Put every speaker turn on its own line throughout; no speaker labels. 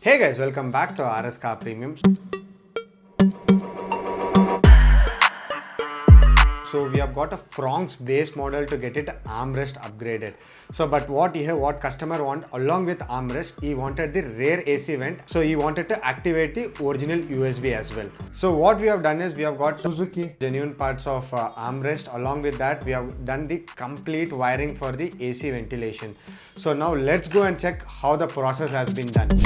Hey guys, welcome back to RSCARPREMIUM. So we have got a Fronx base model to get it armrest upgraded. But what customer want along with armrest, he wanted the rear AC vent. So he wanted to activate the original USB as well. So what we have done is we have got Suzuki genuine parts of armrest. Along with that, we have done the complete wiring for the AC ventilation. So now let's go and check how the process has been done.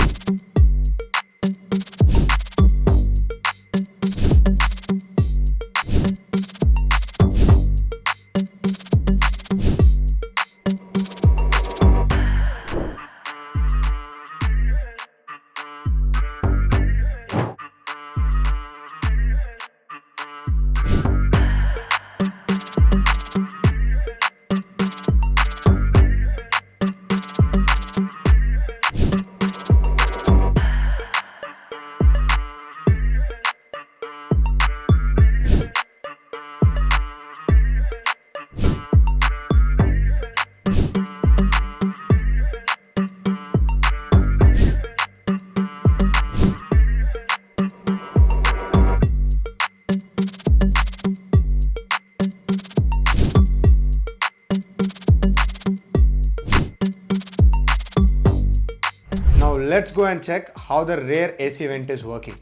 Now let's go and check how the rear AC vent is working.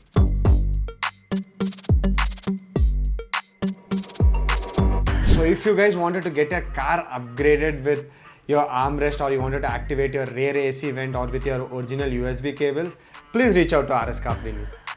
So if you guys wanted to get a car upgraded with your armrest, or you wanted to activate your rear AC vent or with your original USB cable, please reach out to RSCARPREMIUM.